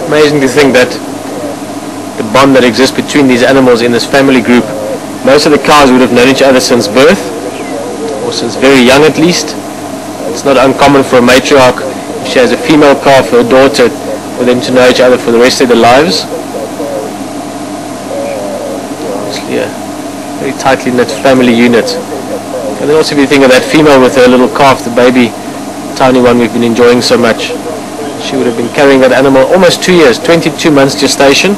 Amazing to think that the bond that exists between these animals in this family group. Most of the cows would have known each other since birth, or since very young at least. It's not uncommon for a matriarch, if she has a female calf or a daughter, for them to know each other for the rest of their lives. Obviously a very tightly knit family unit. And then also if you think of that female with her little calf, the baby, tiny one we've been enjoying so much. She would have been carrying that animal almost 2 years, 22 months gestation.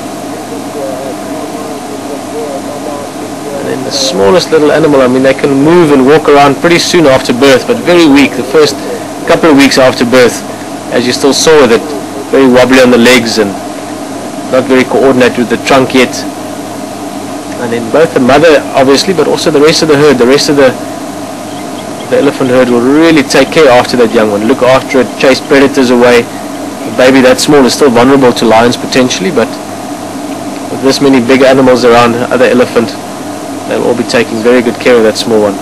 And then the smallest little animal, I mean, they can move and walk around pretty soon after birth, but very weak. The first couple of weeks after birth, as you still saw with it, very wobbly on the legs and not very coordinated with the trunk yet. And then both the mother, obviously, but also the rest of the herd, the rest of the elephant herd will really take care after that young one, look after it, chase predators away. The baby that small is still vulnerable to lions potentially, but with this many big animals around, other elephant, they'll all be taking very good care of that small one.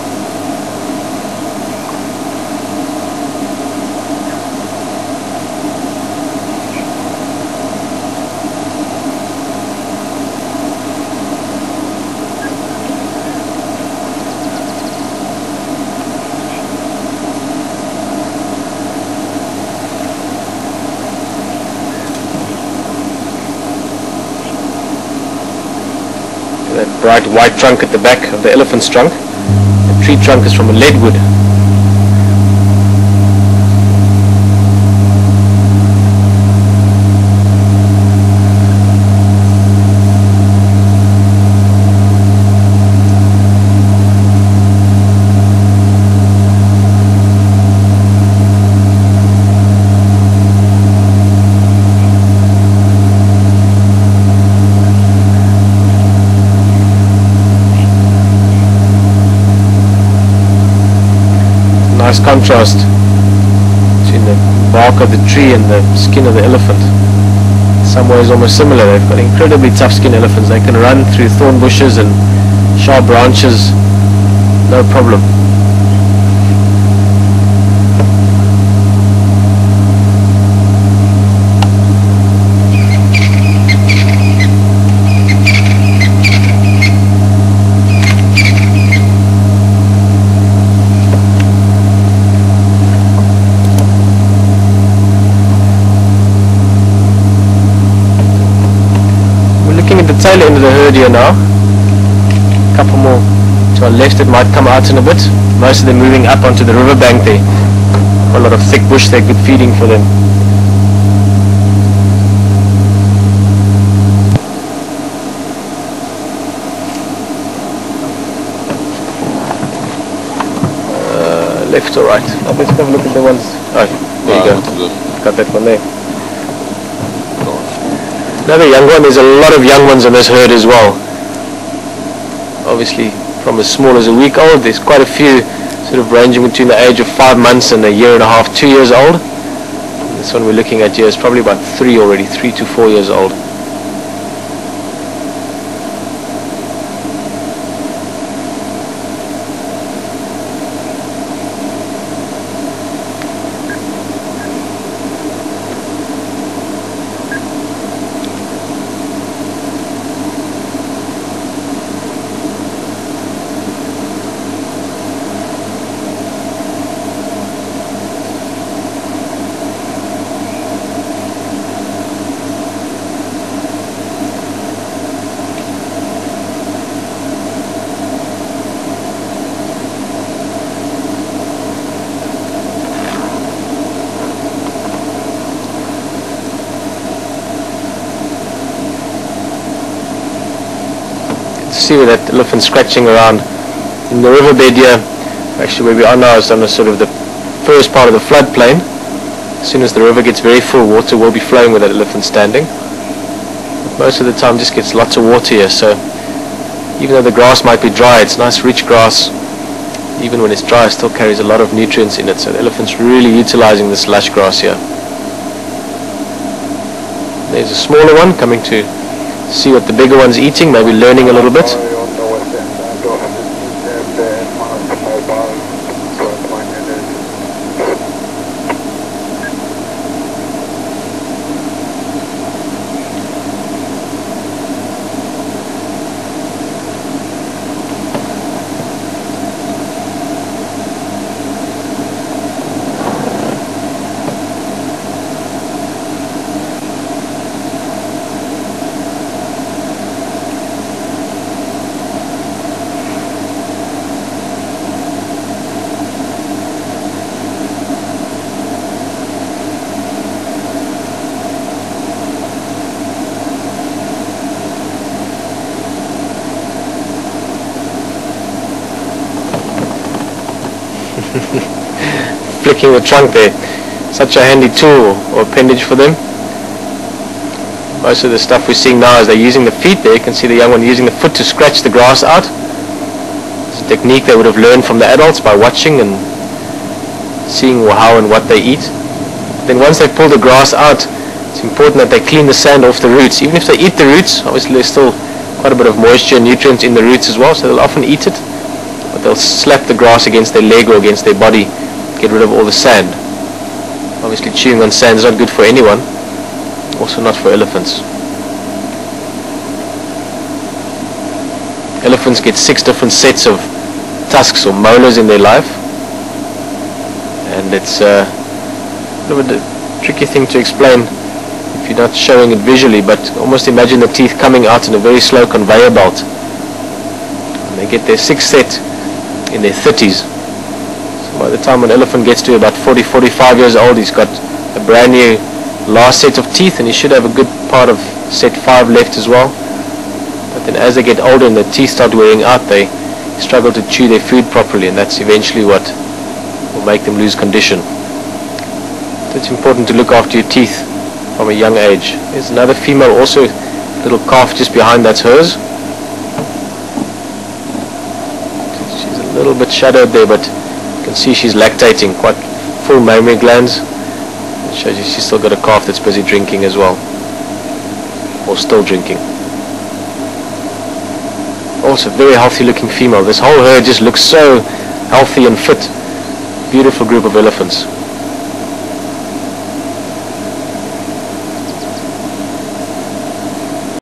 That bright white trunk at the back of the elephant's trunk. The tree trunk is from a leadwood. Nice contrast between the bark of the tree and the skin of the elephant. In some ways almost similar. They've got incredibly tough skin elephants. They can run through thorn bushes and sharp branches, no problem. The tail end of the herd here now. A couple more to our left that might come out in a bit. Most of them moving up onto the riverbank there. A lot of thick bush there, good feeding for them. Left or right? Let's have a look at the ones. Oh, there you go. Got that one there. Another young one. There's a lot of young ones in this herd as well. Obviously from as small as a week old. There's quite a few sort of ranging between the age of 5 months and a year and a half, 2 years old. This one we're looking at here is probably about 3 already, 3 to 4 years old. See where that elephant scratching around in the riverbed here. Actually where we are now is on the sort of the first part of the floodplain. As soon as the river gets very full, water will be flowing with that elephant standing. most of the time just gets lots of water here, so even though the grass might be dry, it's nice rich grass. Even when it's dry, it still carries a lot of nutrients in it, so the elephant's really utilizing this lush grass here. There's a smaller one coming to see what the bigger one's eating, maybe learning a little bit. Flicking the trunk there, such a handy tool or appendage for them. Most of the stuff we're seeing now is they're using the feet there. You can see the young one using the foot to scratch the grass out. It's a technique they would have learned from the adults by watching and seeing how and what they eat. Then once they've pulled the grass out, it's important that they clean the sand off the roots. Even if they eat the roots, obviously there's still quite a bit of moisture and nutrients in the roots as well, so they'll often eat it. But they'll slap the grass against their leg or against their body, get rid of all the sand. Obviously chewing on sand is not good for anyone, also not for elephants. Elephants get 6 different sets of tusks or molars in their life, and it's a little bit a tricky thing to explain if you're not showing it visually, but almost imagine the teeth coming out in a very slow conveyor belt. And they get their 6th set in their 30s. So by the time an elephant gets to about 40-45 years old, he's got a brand new last set of teeth, and he should have a good part of set 5 left as well. But then as they get older and the teeth start wearing out, they struggle to chew their food properly, and that's eventually what will make them lose condition. So it's important to look after your teeth from a young age. There's another female, also a little calf just behind, that's hers. A little bit shadowed there, but you can see she's lactating, quite full mammary glands. It shows you she's still got a calf that's busy drinking as well, or still drinking. Also very healthy looking female. This whole herd just looks so healthy and fit. Beautiful group of elephants.